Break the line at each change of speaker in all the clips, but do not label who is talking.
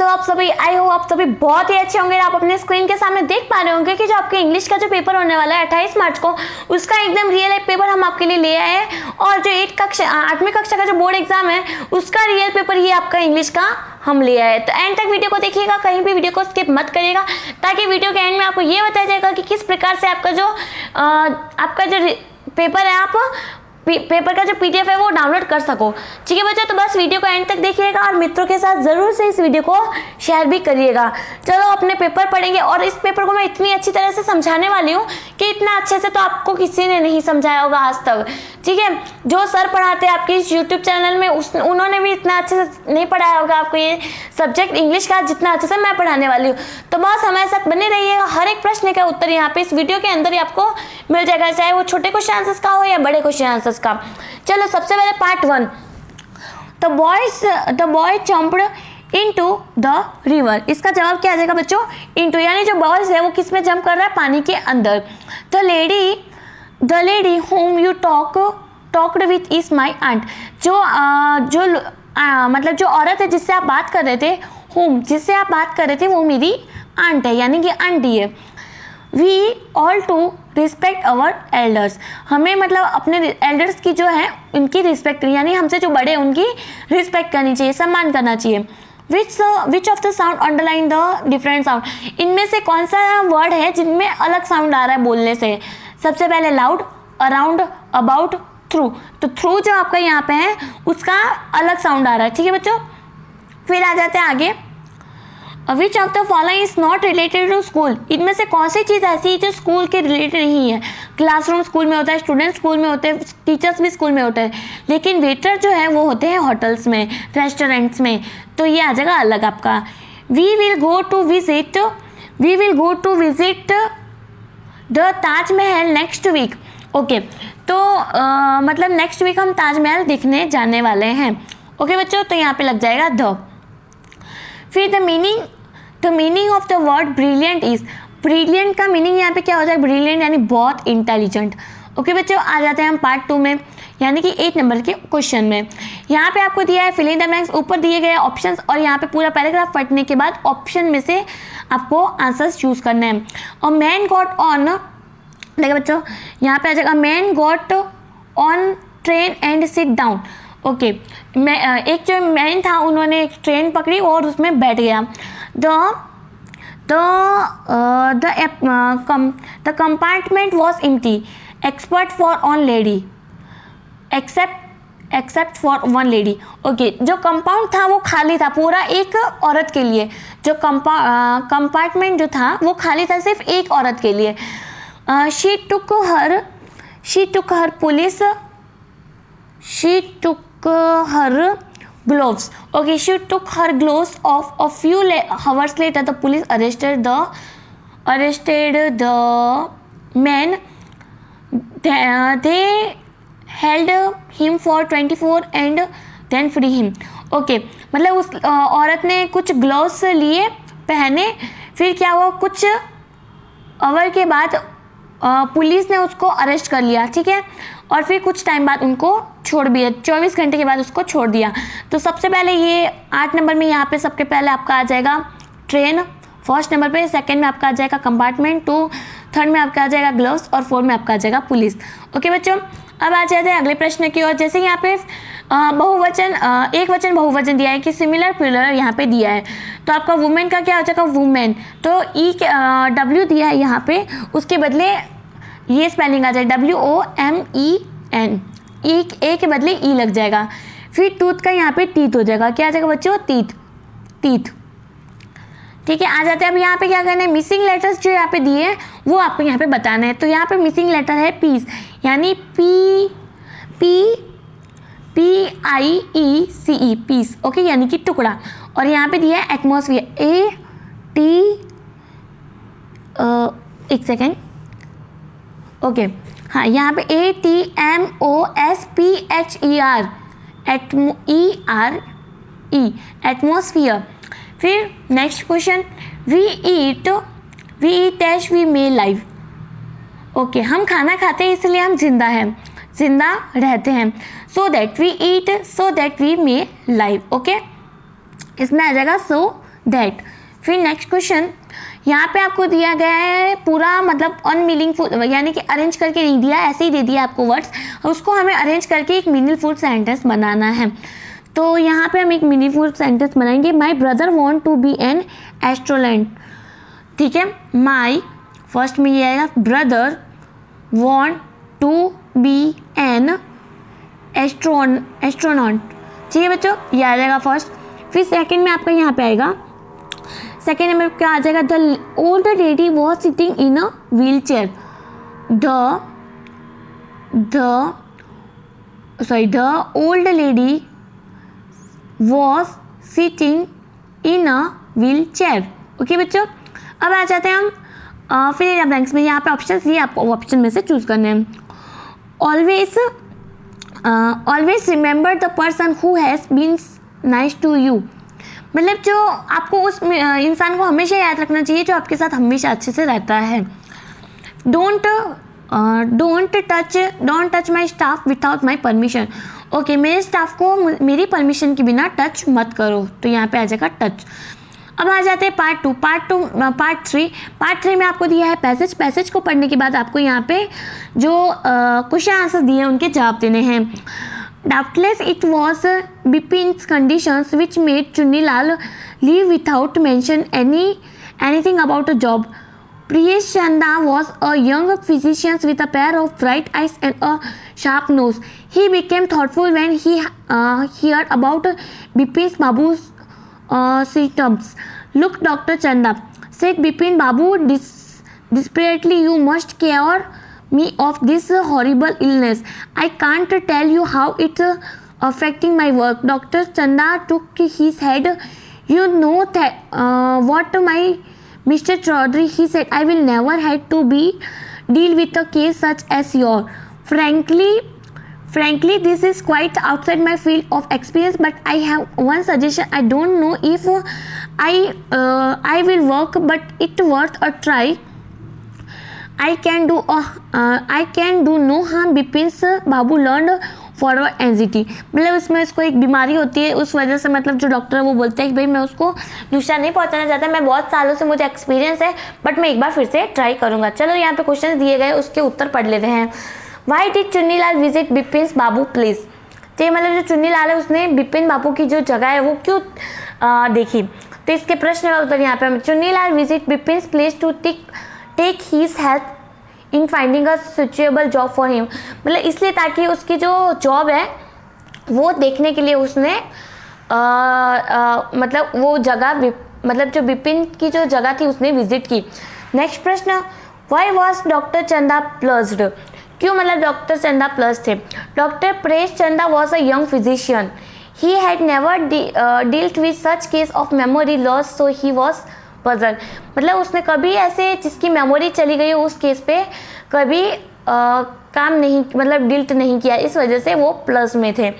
कैसे हो आप सभी। आई होप आप सभी बहुत ही अच्छे होंगे। आप अपने स्क्रीन के सामने देख पा रहे होंगे कि जो आपके इंग्लिश का जो पेपर होने वाला है 28 मार्च को, उसका एकदम रियल लाइफ पेपर हम आपके लिए ले आए हैं। और जो 8वीं कक्षा का जो बोर्ड एग्जाम है उसका रियल पेपर ये आपका इंग्लिश का हम ले आए। तो एंड तक वीडियो को देखिएगा, कहीं भी वीडियो को स्किप मत करिएगा, ताकि वीडियो के एंड में आपको ये बताया जाएगा कि किस प्रकार से आपका जो पेपर है, आप पेपर का जो PDF है वो डाउनलोड कर सको। ठीक है बच्चों, तो बस वीडियो को एंड तक देखिएगा और मित्रों के साथ ज़रूर से इस वीडियो को शेयर भी करिएगा। चलो अपने पेपर पढ़ेंगे, और इस पेपर को मैं इतनी अच्छी तरह से समझाने वाली हूँ कि इतना अच्छे से तो आपको किसी ने नहीं समझाया होगा आज तक। ठीक है, जो सर पढ़ाते हैं आपके इस यूट्यूब चैनल में उन्होंने भी इतना अच्छे से नहीं पढ़ाया होगा आपको ये सब्जेक्ट इंग्लिश का, जितना अच्छे से मैं पढ़ाने वाली हूँ। तो बस हमारे साथ बने रहिएगा, हर एक प्रश्न का उत्तर यहाँ पे इस वीडियो के अंदर ही आपको मिल जाएगा, चाहे वो छोटे क्वेश्चन आंसर्स का हो या बड़े क्वेश्चन आंसर्स का। चलो सबसे पहले part 1, the boy jumped into the river. इसका जवाब क्या आ जाएगा बच्चों? इनटू, यानी जो बॉयज है वो किस में जंप कर रहा है? पानी के अंदर। The lady whom you talked with is my aunt। मतलब जो औरत है जिससे आप बात कर रहे थे, जिससे आप बात कर रहे थे वो मेरी आंट है, यानी कि आंटी है। We all to respect our elders। हमें मतलब अपने एल्डर्स की जो है उनकी रिस्पेक्ट, यानी हमसे जो बड़े उनकी रिस्पेक्ट करनी चाहिए, सम्मान करना चाहिए। Which of the sound underline the different sound। इनमें से कौन सा वर्ड है जिनमें अलग साउंड आ रहा है बोलने से? सबसे पहले लाउड, अराउंड, अबाउट, थ्रू। तो थ्रू जो आपका यहाँ पे है उसका अलग साउंड आ रहा है। ठीक है बच्चों, फिर आ जाते हैं आगे। Which of the following is not related to school। इनमें से कौन सी चीज़ ऐसी है जो स्कूल के रिलेटेड नहीं है? क्लासरूम स्कूल में होता है, स्टूडेंट स्कूल में होते हैं, टीचर्स भी स्कूल में होते हैं, लेकिन वेटर जो है वो होते हैं होटल्स में, रेस्टोरेंट्स में। तो ये आ जाएगा अलग आपका। We will go to visit the Taj Mahal next week. Okay, तो मतलब नेक्स्ट वीक हम ताजमहल देखने जाने वाले हैं। ओके बच्चों, तो यहाँ पे लग जाएगा द। फिर the meaning of the word brilliant is. Brilliant का मीनिंग यहाँ पे क्या हो जाएगा? ब्रिलियंट यानी बहुत इंटेलिजेंट। ओके बच्चों, आ जाते हैं हम पार्ट 2 में, यानी कि 8 नंबर के क्वेश्चन में। यहाँ पे आपको दिया है फिल इन द ब्लैंक्स, ऊपर दिए गए ऑप्शंस, और यहाँ पे पूरा पैराग्राफ पढ़ने के बाद ऑप्शन में से आपको आंसर्स चूज करने हैं। और मैन गॉट ऑन, देखिए बच्चों यहाँ पे आ जाएगा man got on train and sit down. Okay, एक जो मैन था उन्होंने एक ट्रेन पकड़ी और उसमें बैठ गया। The compartment was empty except for one lady. Okay, जो कंपाउंड था वो खाली था पूरा एक औरत के लिए। जो कंपार्टमेंट जो था वो खाली था सिर्फ एक औरत के लिए। She took her gloves। Okay, she took her gloves off. A few hours later, the police arrested the man. They held him for 24 and then free him। Okay, मतलब उस औरत ने कुछ ग्लोव्स लिए पहने, फिर क्या हुआ, कुछ आवर के बाद पुलिस ने उसको अरेस्ट कर लिया। ठीक है, और फिर कुछ टाइम बाद उनको छोड़ दिया, 24 घंटे के बाद उसको छोड़ दिया। तो सबसे पहले ये 8 नंबर में यहाँ पे सबके पहले आपका आ जाएगा ट्रेन, फर्स्ट नंबर पे, सेकंड में आपका आ जाएगा कंपार्टमेंट, थर्ड में आपका आ जाएगा ग्लव्स, और फोर्थ में आपका आ जाएगा पुलिस। ओके बच्चों, अब आ जाते हैं अगले प्रश्न की ओर। जैसे यहाँ पे एक वचन बहुवचन दिया है कि सिमिलर प्लूरल यहाँ पे दिया है, तो आपका वुमेन का क्या हो जाएगा? वुमेन। तो W दिया है यहाँ पे, उसके बदले ये स्पेलिंग आ जाए WOMEN, ए के बदले ई लग जाएगा। फिर टूथ का यहाँ पे टीथ हो जाएगा। क्या आ जाएगा बच्चों? टीथ। ठीक है, आ जाते हैं अब यहाँ पे क्या करना है, मिसिंग लेटर्स जो यहाँ पे दिए हैं वो आपको यहाँ पे बताना है। तो यहाँ पे मिसिंग लेटर है पीस, यानी PIECE, पीस। ओके, यानी कि टुकड़ा। और यहाँ पे दिया है एटमॉस्फेयर, एक सेकेंड। ओके, हाँ, यहाँ पे ATMOSPHER, एटमॉस्फियर। फिर next question, we eat dash we may live. Okay, हम खाना खाते हैं इसलिए हम जिंदा रहते हैं। So that we eat so that we may live. Okay, इसमें आ जाएगा सो दैट। फिर नेक्स्ट क्वेश्चन, यहाँ पे आपको दिया गया है पूरा मतलब अनमीनिंगफुल, यानी कि अरेंज करके नहीं दिया, ऐसे ही दे दिया आपको वर्ड्स, उसको हमें अरेंज करके एक मीनिंगफुल सेंटेंस बनाना है। तो यहाँ पे हम एक मीनिंगफुल सेंटेंस बनाएंगे, my brother want to be an astronaut. ठीक है, माई फर्स्ट में ये आएगा brother want to be an astronaut. ठीक है बच्चों, ये आ जाएगा फर्स्ट। फिर सेकंड में आपका यहाँ पे आएगा, सेकेंड में क्या आ जाएगा, the old lady was sitting in a wheel chair. The old lady was sitting in a wheel chair. Okay बच्चों, अब आ जाते हैं हम फिर ब्लैंक्स में। यहाँ पे ऑप्शन ये आपको ऑप्शन में से चूज करने हैं। Always remember the person who has been nice to you. मतलब जो आपको उस इंसान को हमेशा याद रखना चाहिए जो आपके साथ हमेशा अच्छे से रहता है। Don't touch my staff without my permission. Okay, मेरे स्टाफ को मेरी परमिशन के बिना टच मत करो, तो यहाँ पे आ जाएगा टच। अब आ जाते हैं पार्ट थ्री में आपको दिया है पैसेज को पढ़ने के बाद आपको यहाँ पे जो क्वेश्चन आंसर दिए हैं उनके जवाब देने हैं। Doubtless it was Bipin's conditions which made Chunilal leave without mention anything about a job. Priyesh Chanda was a young physician with a pair of bright eyes and a sharp nose. He became thoughtful when he heard about Bipin Babu's symptoms. Look, Dr. Chanda, said Bipin Babu desperately, you must cure me of this horrible illness. I can't tell you how it's affecting my work. Dr. Chanda took his head. You know that what my Mr. Chaudhary, he said, I will never have to deal with a case such as yours. Frankly, this is quite outside my field of experience, but I have one suggestion. I don't know if I will work, but it's worth a try. I can do no harm. Bipin Babu learned forward anxiety, मतलब उसमें उसको एक बीमारी होती है, उस वजह से मतलब जो डॉक्टर है वो बोलते हैं कि भाई मैं उसको नुकसान नहीं पहुंचाना चाहता, मैं बहुत सालों से मुझे एक्सपीरियंस है, बट मैं एक बार फिर से ट्राई करूंगा। चलो यहाँ पे क्वेश्चन दिए गए, उसके उत्तर पढ़ लेते हैं। Why did Chunnilal visit Bipin Babu place. तो मतलब जो चुन्नीलाल है उसने बिपिन बाबू की जो जगह है वो क्यों देखी, तो इसके प्रश्न का उत्तर यहाँ पे, Chunnilal visit Bipin place to take his help in finding a suitable job for him. मतलब इसलिए ताकि उसकी जो जॉब है वो देखने के लिए उसने मतलब वो जगह मतलब जो बिपिन की जो जगह थी उसने विजिट की। नेक्स्ट प्रश्न, वाई वॉज डॉक्टर चंदा प्लस्ड। क्यों मतलब डॉक्टर चंदा प्लस थे। डॉक्टर प्रेस चंदा was a young physician, he had never dealt with such case of memory loss, so he was puzzle. मतलब उसने कभी ऐसे जिसकी मेमोरी चली गई उस केस पे कभी काम नहीं मतलब डील्ट नहीं किया, इस वजह से वो प्लस में थे।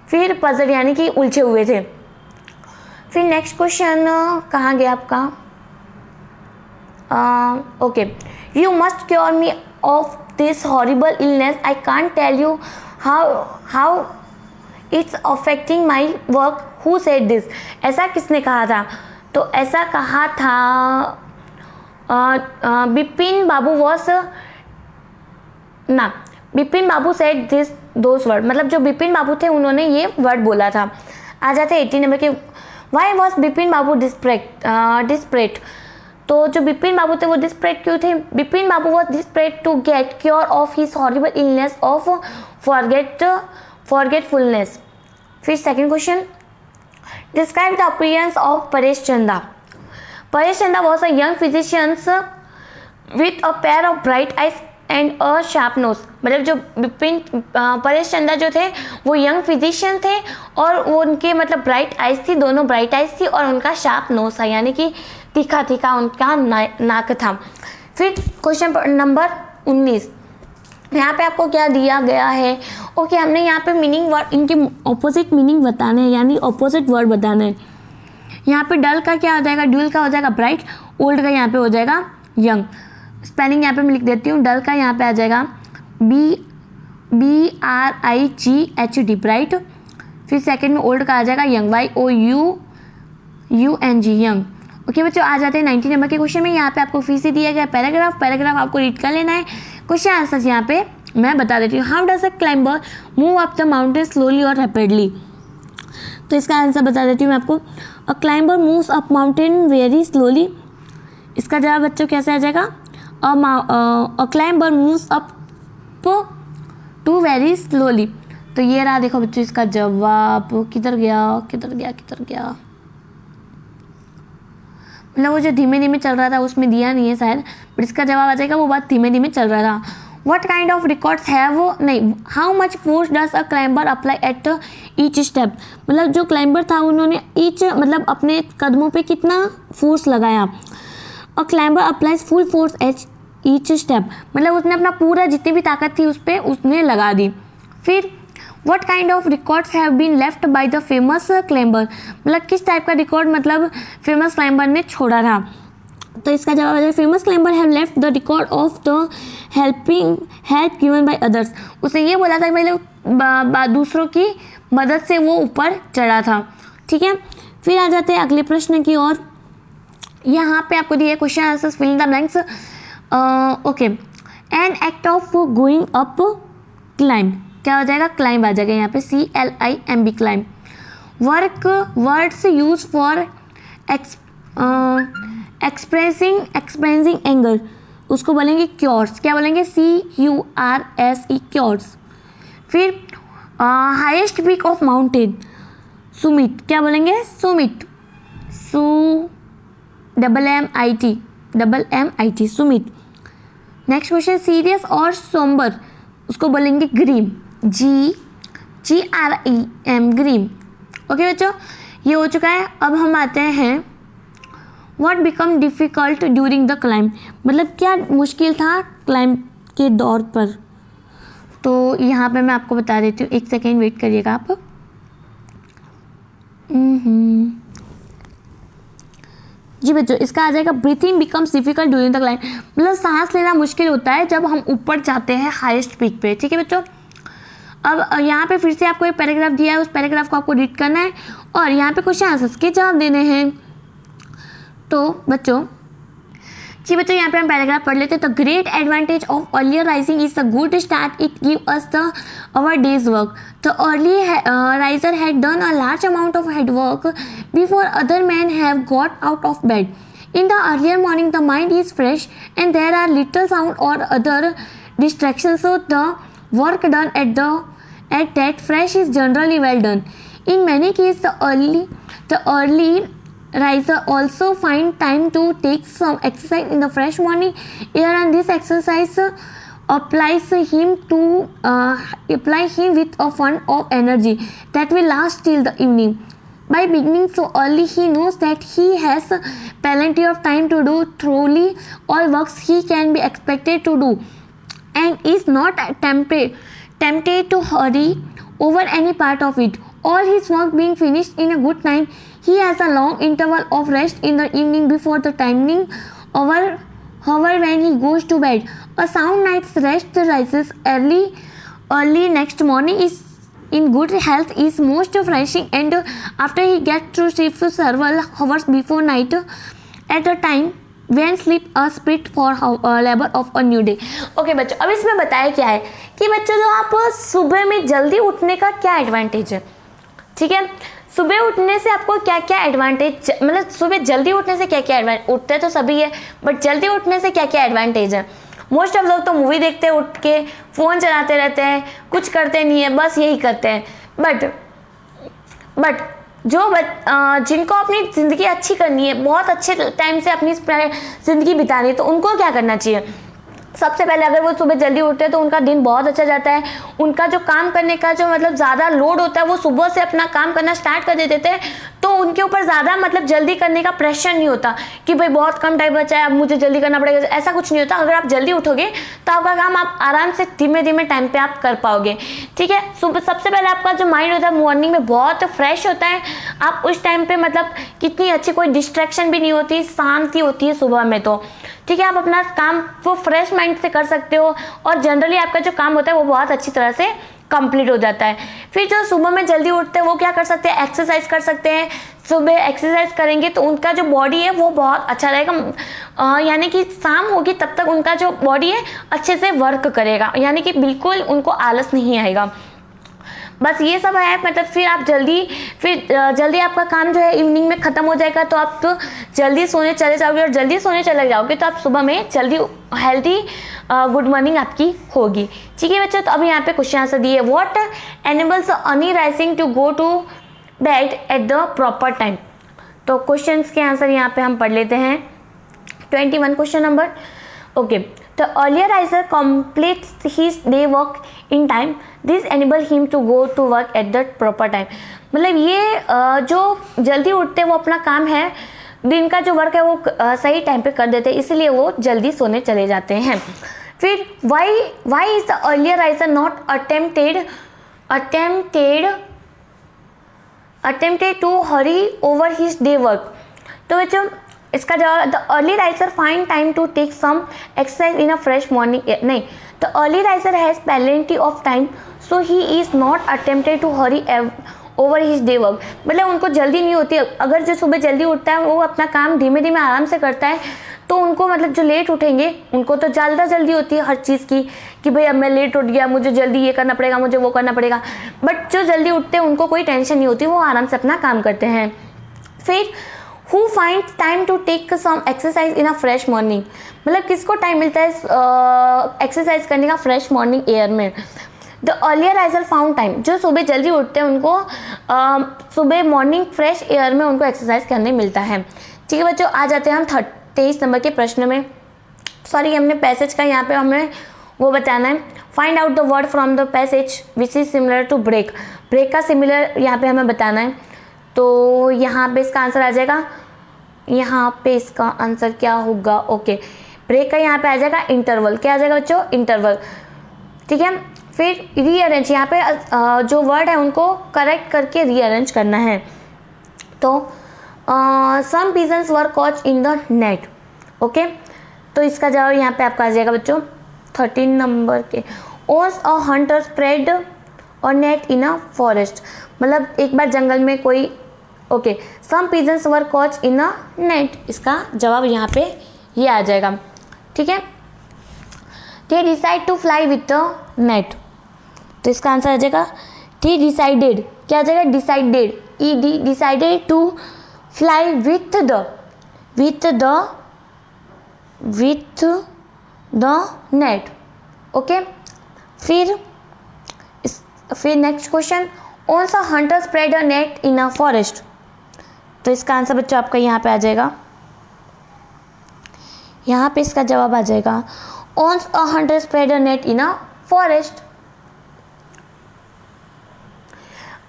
फिर पजल यानी कि उलझे हुए थे। फिर नेक्स्ट क्वेश्चन कहाँ गया आपका, okay, you must cure me of this horrible illness, I can't tell you how it's affecting my work, who said this. ऐसा किसने कहा था, तो ऐसा कहा था बिपिन बाबू वॉज ना, बिपिन बाबू सेड दिस दोज वर्ड, मतलब जो बिपिन बाबू थे उन्होंने ये वर्ड बोला था। आ जाते 18 नंबर के, why was Bipin Babu desperate. तो जो बिपिन बाबू थे वो डिस्परेट क्यों थे। Bipin Babu was desperate to get cure of his horrible illness of forgetfulness. फिर second question, describe the appearance of Paresh Chanda. Paresh Chanda was a young physician with a pair of bright eyes and a sharp nose. मतलब जो बिपिन परेश चंदा जो थे वो young physician थे और वो उनके मतलब ब्राइट आइज थी, दोनों ब्राइट आइज थी और उनका शार्प नोज था, यानी कि तीखा तीखा उनका नाक था। फिर क्वेश्चन नंबर 19, यहाँ पे आपको क्या दिया गया है, ओके हमने यहाँ पे मीनिंग वर्ड इनके ऑपोजिट मीनिंग बताने हैं, यानी ऑपोजिट वर्ड बताने हैं। यहाँ पे डल का क्या हो जाएगा, ड्यूल का हो जाएगा ब्राइट, ओल्ड का यहाँ पे हो जाएगा यंग। स्पेलिंग यहाँ पे मैं लिख देती हूँ, डल का यहाँ पे आ जाएगा BRIGHT ब्राइट। फिर सेकंड में ओल्ड का आ जाएगा young, YOUNG। UNG young. Okay बच्चों, आ जाते हैं 90 नंबर के क्वेश्चन में। यहाँ पे आपको फिर से दिया गया पैराग्राफ आपको रीड कर लेना है। क्वेश्चन आंसर यहाँ पे मैं बता देती हूँ। How does a climber move up the mountain slowly or rapidly? तो इसका आंसर बता देती हूँ मैं आपको। A climber moves up mountain very slowly. इसका जवाब बच्चों कैसे आ जाएगा? A climber moves up to very slowly. तो ये रहा, देखो बच्चों इसका जवाब। किधर गया? मतलब वो जो धीमे धीमे चल रहा था उसमें दिया नहीं है शायद, बट इसका जवाब आ जाएगा वो बात धीमे धीमे चल रहा था। What kind of records have नहीं, how much force does a climber apply at each step? मतलब जो क्लाइंबर था उन्होंने each मतलब अपने कदमों पे कितना फोर्स लगाया। A climber applies full force at each step, मतलब उसने अपना पूरा जितनी भी ताकत थी उस पर उसने लगा दी। फिर What kind of records have been left by the famous climber? मतलब किस टाइप का रिकॉर्ड मतलब फेमस क्लाइंबर ने छोड़ा था? तो इसका जवाब आ जाए famous climber have left the record of the help given by others. उसने ये बोला था पहले दूसरों की मदद से वो ऊपर चढ़ा था। ठीक है, फिर आ जाते हैं अगले प्रश्न की ओर। यहाँ पे आपको दिया question answers fill in the blanks. Okay, an act of going up climb, क्या हो जाएगा? क्लाइंब आ जाएगा यहाँ पे, CLIMB climb. Words use for expressing anger, उसको बोलेंगे क्योर्स। क्या बोलेंगे? CURSE curse. फिर highest peak of mountain summit, क्या बोलेंगे? Summit, MMIT summit. Next question, serious और सोम्बर, उसको बोलेंगे ग्रीम, GREM ग्रीम। ओके बच्चों, ये हो चुका है। अब हम आते हैं What become difficult during the climb, मतलब क्या मुश्किल था क्लाइंब के दौर पर? तो यहाँ पे मैं आपको बता देती हूँ, एक सेकेंड वेट करिएगा आप। जी बच्चों, इसका आ जाएगा breathing becomes difficult during the climb, मतलब सांस लेना मुश्किल होता है जब हम ऊपर जाते हैं हाईएस्ट पीक पे। ठीक है बच्चों, अब यहाँ पे फिर से आपको एक पैराग्राफ दिया है, उस पैराग्राफ को आपको रीड करना है और यहाँ पे क्वेश्चन आंसर्स के जवाब देने हैं। तो बच्चों यहाँ पे हम पैराग्राफ पढ़ लेते हैं। The great advantage of earlier rising is the good start it give us the our day's work. The early riser had done a large amount of head work before other man have got out of bed. In the earlier morning the mind is fresh and there are little sound or other distractions, so the work done at that fresh is generally well done. In many cases, the early riser also find time to take some exercise in the fresh morning air, and this exercise applies him with a fund of energy that will last till the evening. By beginning so early, he knows that he has plenty of time to do thoroughly all works he can be expected to do, and is not tempted to hurry over any part of it. All his work being finished in a good time, he has a long interval of rest in the evening before the timing hour when he goes to bed. A sound night's rest rises early next morning is in good health is most refreshing, and after he gets to sleep several hours before night at a time when sleep a spit for labor of a new day. Okay बच्चों, अब इसमें बताया क्या है कि बच्चों जो आप सुबह में जल्दी उठने का क्या एडवांटेज है। ठीक है, सुबह उठने से आपको क्या क्या एडवांटेज, मतलब सुबह जल्दी उठने से क्या क्या एडवांटेज, उठते तो सभी है बट जल्दी उठने से क्या क्या एडवांटेज है। मोस्ट ऑफ लोग तो मूवी देखते हैं, उठ के फ़ोन चलाते रहते हैं, कुछ करते नहीं है, बस यही करते हैं। बट जो जिनको अपनी ज़िंदगी अच्छी करनी है, बहुत अच्छे टाइम से अपनी ज़िंदगी बितानी है, तो उनको क्या करना चाहिए? सबसे पहले अगर वो सुबह जल्दी उठते हैं तो उनका दिन बहुत अच्छा जाता है। उनका जो काम करने का जो मतलब ज़्यादा लोड होता है वो सुबह से अपना काम करना स्टार्ट कर देते हैं, तो उनके ऊपर ज़्यादा मतलब जल्दी करने का प्रेशर नहीं होता कि भाई बहुत कम टाइम बचा है अब मुझे जल्दी करना पड़ेगा, ऐसा कुछ नहीं होता। अगर आप जल्दी उठोगे तो आपका काम आप आराम से धीमे धीमे टाइम पे आप कर पाओगे। ठीक है, सुबह सबसे पहले आपका जो माइंड होता है मॉर्निंग में बहुत फ्रेश होता है। आप उस टाइम पे मतलब कितनी अच्छी कोई डिस्ट्रैक्शन भी नहीं होती, शांति होती है सुबह में। तो ठीक है, आप अपना काम वो फ्रेश माइंड से कर सकते हो और जनरली आपका जो काम होता है वो बहुत अच्छी तरह से कंप्लीट हो जाता है। फिर जो सुबह में जल्दी उठते हैं वो क्या कर सकते हैं? एक्सरसाइज कर सकते हैं, सुबह एक्सरसाइज करेंगे तो उनका जो बॉडी है वो बहुत अच्छा रहेगा, यानी कि शाम होगी तब तक उनका जो बॉडी है अच्छे से वर्क करेगा, यानी कि बिल्कुल उनको आलस नहीं आएगा। बस ये सब है, मतलब फिर जल्दी आपका काम जो है इवनिंग में ख़त्म हो जाएगा, तो आप तो जल्दी सोने चले जाओगे, और जल्दी सोने चले जाओगे तो आप सुबह में जल्दी हेल्दी गुड मॉर्निंग आपकी होगी। ठीक है बच्चों, तो अभी यहाँ पे क्वेश्चन आंसर दिए। What animals early rising to go to bed at the proper time. तो क्वेश्चन के आंसर यहाँ पे हम पढ़ लेते हैं। 21 question number. Okay, the earlier riser completes his day work in time, this enable him to go to work at the proper time। मतलब ये जो जल्दी उठते हैं वो अपना काम है, दिन का जो वर्क है वो सही टाइम पे कर देते हैं, इसलिए वो जल्दी सोने चले जाते हैं। फिर why is the earlier riser not attempted to hurry over his day work। तो बच्चों इसका जवाब, the early riser find time to take some exercise in a fresh morning. नहीं, the early riser has plenty of time so he is not attempted to hurry over his day work. मतलब उनको जल्दी नहीं होती, अगर जो सुबह जल्दी उठता है वो अपना काम धीमे धीमे आराम से करता है, तो उनको मतलब जो लेट उठेंगे उनको तो ज़्यादा जल्दी होती है हर चीज़ की, कि भाई अब मैं लेट उठ गया, मुझे जल्दी ये करना पड़ेगा, मुझे वो करना पड़ेगा। बट जो जल्दी उठते हैं उनको कोई टेंशन नहीं होती, वो आराम से अपना काम करते हैं। फिर Who finds time to take some exercise in a fresh morning। मतलब किसको टाइम मिलता है एक्सरसाइज करने का फ्रेश मॉर्निंग एयर में। The earlier riser found time, जो सुबह जल्दी उठते हैं उनको सुबह मॉर्निंग फ्रेश एयर में उनको एक्सरसाइज करने मिलता है। ठीक है बच्चों, आ जाते हैं हम 23 नंबर के प्रश्न में। सॉरी, हमने पैसेज का यहाँ पे हमें वो बताना है। Find out the word from the passage which is similar to break. Break का सिमिलर यहाँ पे हमें बताना है, तो यहाँ पे इसका आंसर आ जाएगा, यहाँ पे इसका आंसर क्या होगा। ओके, ब्रेक का यहाँ पे आ जाएगा इंटरवल। क्या आ जाएगा बच्चों? इंटरवल। ठीक है, फिर रीअरेंज, यहाँ पे जो वर्ड है उनको करेक्ट करके रीअरेंज करना है। तो some pigeons were caught in the net. Okay, तो इसका जवाब यहाँ पे आपका आ जाएगा बच्चों 13 नंबर के। Once a hunter spread or net in a forest. मतलब एक बार जंगल में कोई, okay, some pigeons were caught in a net, इसका जवाब यहाँ पे ये आ जाएगा। ठीक है, they decide to fly with the net, तो इसका आंसर आ जाएगा दे डिसाइडेड। क्या आ जाएगा? Decided, E D, decided to fly with the net. Okay, फिर next question, once a hunter spread a net in a forest. तो इसका आंसर बच्चों आपका यहाँ पे आ जाएगा, यहाँ पे इसका जवाब आ जाएगा ons a hunter spread a net in a forest.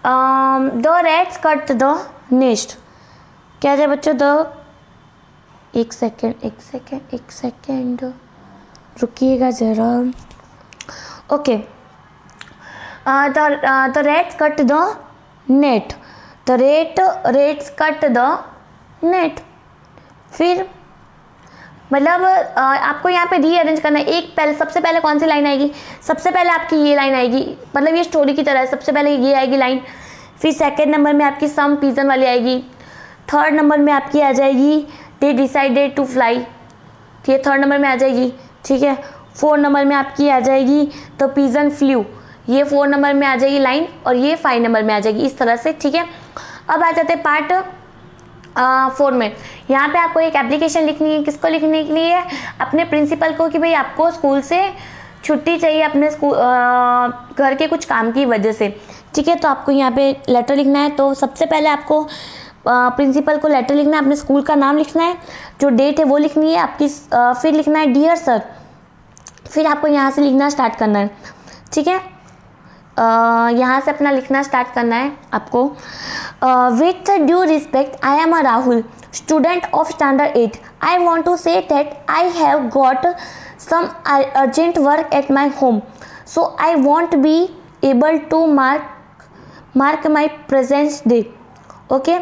The rats cut the nest. क्या है बच्चों? एक सेकेंड रुकिएगा जरा। Okay, the rats cut the net, the rates cut the net. फिर मतलब आपको यहाँ पे रीअरेंज करना है। सबसे पहले कौन सी लाइन आएगी? सबसे पहले आपकी ये लाइन आएगी, मतलब ये स्टोरी की तरह है। सबसे पहले ये आएगी लाइन, फिर सेकंड नंबर में आपकी सम पिजन वाली आएगी, थर्ड नंबर में आपकी आ जाएगी दे डिसाइडेड टू फ्लाई, ये थर्ड नंबर में आ जाएगी। ठीक है, फोर्थ नंबर में आपकी आ जाएगी द पिजन फ्लू, ये 4 नंबर में आ जाएगी लाइन, और ये 5 नंबर में आ जाएगी, इस तरह से। ठीक है, अब आ जाते हैं पार्ट 4 में। यहाँ पे आपको एक एप्लीकेशन लिखनी है। किसको लिखने के लिए? अपने प्रिंसिपल को, कि भाई आपको स्कूल से छुट्टी चाहिए अपने स्कूल घर के कुछ काम की वजह से। ठीक है, तो आपको यहाँ पे लेटर लिखना है। तो सबसे पहले आपको प्रिंसिपल को लेटर लिखना है, अपने स्कूल का नाम लिखना है, जो डेट है वो लिखनी है आपकी, फिर लिखना है डियर सर, फिर आपको यहाँ से लिखना स्टार्ट करना है। ठीक है, यहाँ से अपना लिखना स्टार्ट करना है आपको। With due respect, I am a Rahul, student of standard 8। I want to say that I have got some urgent work at my home, so I want be able to mark my presence day. Okay,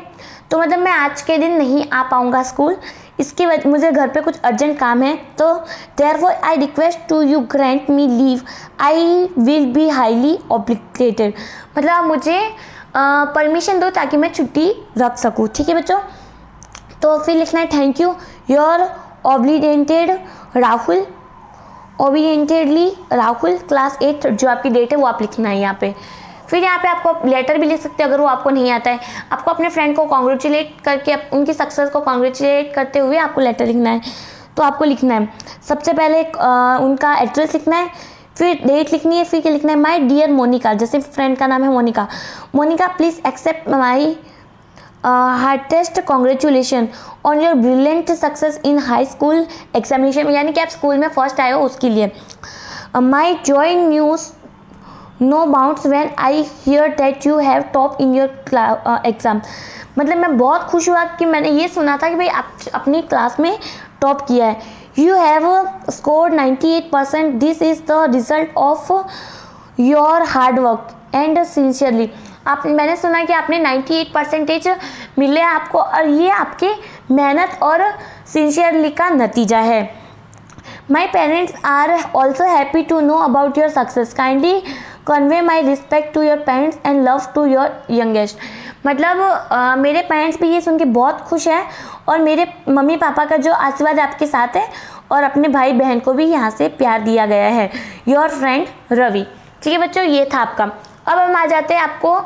तो मतलब मैं आज के दिन नहीं आ पाऊँगा school, इसकी वजह मुझे घर पे कुछ अर्जेंट काम है, तो therefore I request to you grant me leave, I will be highly obligated. मतलब मुझे परमिशन दो ताकि मैं छुट्टी रख सकूँ। ठीक है बच्चों, तो फिर लिखना है thank you your obedient Rahul, obediently Rahul class 8, जो आपकी डेट है वो आप लिखना है यहाँ पे। फिर यहाँ पे आपको लेटर भी लिख सकते हैं अगर वो आपको नहीं आता है। आपको अपने फ्रेंड को कॉन्ग्रेचुलेट करके उनकी सक्सेस को कॉन्ग्रेचुलेट करते हुए आपको लेटर लिखना है। तो आपको लिखना है सबसे पहले उनका एड्रेस लिखना है, फिर डेट लिखनी है, फिर क्या लिखना है माय डियर मोनिका, जैसे फ्रेंड का नाम है Monika, Monika please accept my heartiest congratulation on your brilliant success in high school examination, यानी कि आप स्कूल में फर्स्ट आए हो उसके लिए। My joy knows no bounds when I hear that you have top in your exam, मतलब मैं बहुत खुश हुआ कि मैंने ये सुना था कि भाई आप अपनी क्लास में टॉप किया है। You have scored 98%, this is the result of your hard work and sincerely, मैंने सुना कि आपने 98% मिले आपको और ये आपके मेहनत और सिंसियरली का नतीजा है। My parents are also happy to know about your success, kindly convey my respect to your parents and love to your youngest, मतलब मेरे पेरेंट्स भी ये सुन के बहुत खुश हैं और मेरे मम्मी पापा का जो आशीर्वाद आपके साथ है और अपने भाई बहन को भी यहाँ से प्यार दिया गया है। Your friend Ravi. ठीक है बच्चों, ये था आपका। अब हम आ जाते हैं आपको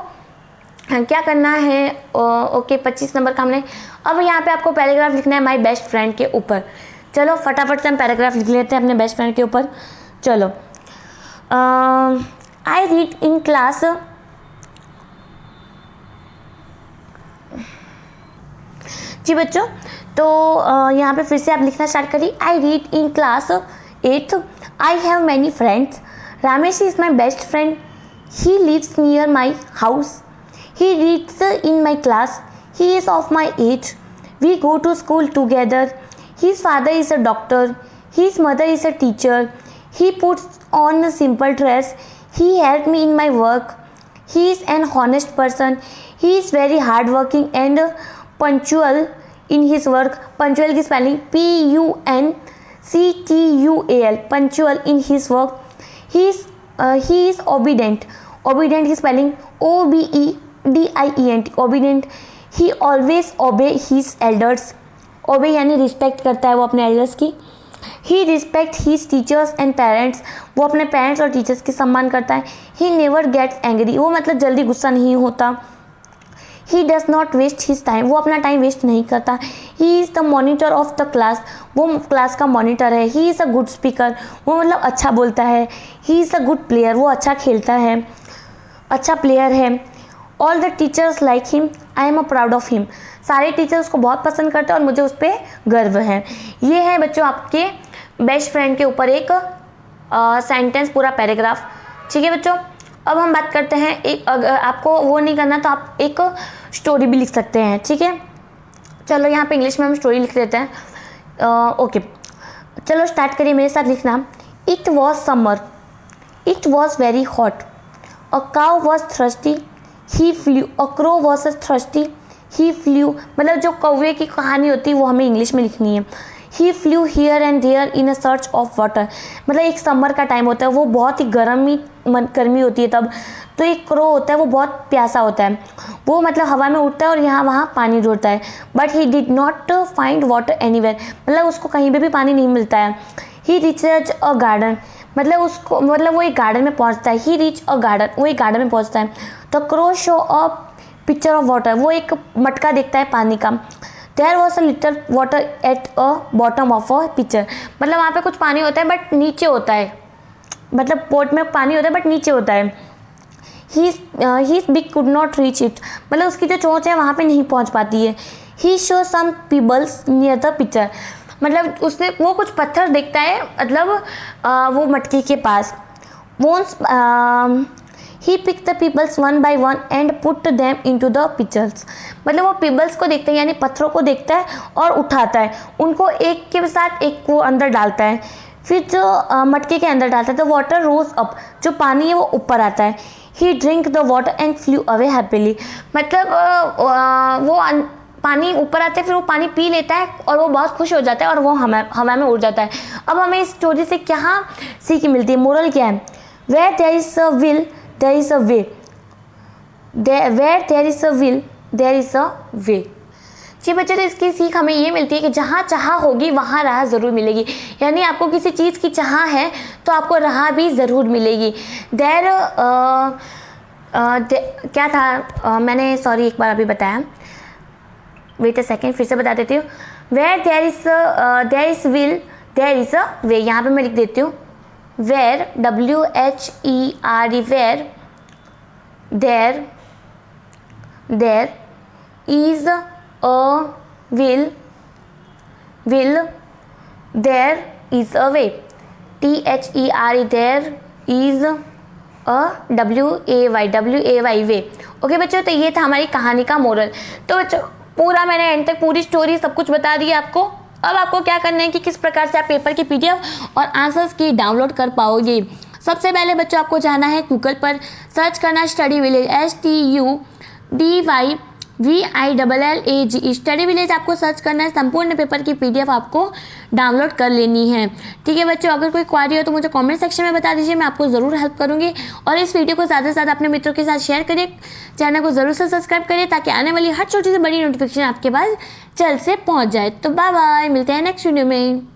क्या करना है। ओके 25 नंबर का हमने, अब यहाँ पे आपको पैराग्राफ लिखना है माय बेस्ट फ्रेंड के ऊपर। चलो फटाफट से हम पैराग्राफ लिख लेते हैं अपने बेस्ट फ्रेंड के ऊपर। चलो आई रीड इन क्लास, जी बच्चों, तो यहाँ पे फिर से आप लिखना स्टार्ट करिए। I read in class 8th, I have many friends, Ramesh is my best friend, he lives near my house, he reads in my class, he is of my age, we go to school together, his father is a doctor, his mother is a teacher, he puts on a simple dress, he helped me in my work, he is an honest person, he is very hardworking and punctual in his work, punctual की spelling Punctual, punctual in his work, he is obedient, obedient की spelling Obedient, obedient, he always obey his elders, obey यानी respect करता है वो अपने elders की। he respect his teachers and parents, वो अपने पेरेंट्स और टीचर्स की सम्मान करता है। he never gets angry, वो मतलब जल्दी गुस्सा नहीं होता। he does not waste his time, वो अपना टाइम वेस्ट नहीं करता। he is the monitor of the class, वो क्लास का मॉनिटर है। he is a good speaker, वो मतलब अच्छा बोलता है। he is a good player, वो अच्छा खेलता है, अच्छा प्लेयर है। All the teachers like him, I am a proud of him, सारे टीचर्स को बहुत पसंद करते हैं और मुझे उस पर गर्व है। ये है बच्चों आपके बेस्ट फ्रेंड के ऊपर एक सेंटेंस, पूरा पैराग्राफ। ठीक है बच्चों, अब हम बात करते हैं एक, अगर आपको वो नहीं करना तो आप एक स्टोरी भी लिख सकते हैं। ठीक है, चलो यहाँ पे इंग्लिश में हम स्टोरी लिख देते हैं। ओके चलो स्टार्ट करिए मेरे साथ लिखना। It was summer, it was very hot, a cow was thirsty, he flu, a crow was thirsty, he flu, मतलब जो कौवे की कहानी होती है वो हमें इंग्लिश में लिखनी है। He flew here and there in a search of water, मतलब एक समर का टाइम होता है, वो बहुत ही गर्मी होती है तब, तो एक क्रो होता है वो बहुत प्यासा होता है, वो मतलब हवा में उड़ता है और यहाँ वहाँ पानी ढूंढता है। But he did not find water anywhere, मतलब उसको कहीं पे भी पानी नहीं मिलता है। ही रिचर्ड अ गार्डन, मतलब वो एक गार्डन में पहुँचता है। ही रीच अ गार्डन, वो एक गार्डन में पहुँचता है। The crow show a picture of water, वो एक मटका देखता है पानी का। There was a little water at a bottom of a picture, मतलब वहाँ पे कुछ पानी होता है बट नीचे होता है, मतलब पोट में पानी होता है बट नीचे होता है। He beak could not reach it, मतलब उसकी जो चोंच है वहाँ पे नहीं पहुँच पाती है। He saw some pebbles near the pitcher, मतलब उसने वो कुछ पत्थर देखता है, मतलब वो मटके के पास। Once he pick the pebbles one by one and put them into the pitchers, मतलब वो पीबल्स को देखता है यानी पत्थरों को देखता है और उठाता है, उनको एक के साथ एक को अंदर डालता है, फिर जो मटके के अंदर डालता है। तो वाटर रोज अप, जो पानी है वो ऊपर आता है। He drink the water and flew away happily, मतलब वो पानी ऊपर आता है, फिर वो पानी पी लेता है और वो बहुत खुश हो जाता है और वो हवा में उड़ जाता है। अब हमें इस स्टोरी से क्या सीख मिलती है, मोरल क्या है? Where there is a will there is a way, where there is a will there is a way. जी बच्चे, तो इसकी सीख हमें ये मिलती है कि जहाँ चाह होगी वहाँ राह ज़रूर मिलेगी। यानी आपको किसी चीज़ की चाह है तो आपको राह भी ज़रूर मिलेगी। देयर क्या था, मैंने सॉरी एक बार अभी बताया, वेट अ सेकेंड, फिर से बता देती हूँ। Where there is will there is a way. यहाँ पे मैं लिख देती हूँ where, WHERE, where there is a will there is a way, THERE, there is a WAY way. Okay बच्चों, तो ये था हमारी कहानी का मोरल। तो बच्चों पूरा मैंने एंड तक पूरी स्टोरी सब कुछ बता दिया आपको। अब आपको क्या करना है कि किस प्रकार से आप पेपर की PDF और आंसर्स की डाउनलोड कर पाओगे। सबसे पहले बच्चों आपको जाना है गूगल पर, सर्च करना study village, STUDYVILLAGE, study village आपको सर्च करना है। संपूर्ण पेपर की PDF आपको डाउनलोड कर लेनी है। ठीक है बच्चों, अगर कोई क्वारी हो तो मुझे कमेंट सेक्शन में बता दीजिए, मैं आपको ज़रूर हेल्प करूँगी। और इस वीडियो को ज़्यादा से ज़्यादा अपने मित्रों के साथ शेयर करिए, चैनल को ज़रूर से सब्सक्राइब करिए ताकि आने वाली हर छोटी से बड़ी नोटिफिकेशन आपके पास जल्द से पहुँच जाए। तो बाय बाय, मिलते हैं नेक्स्ट वीडियो में।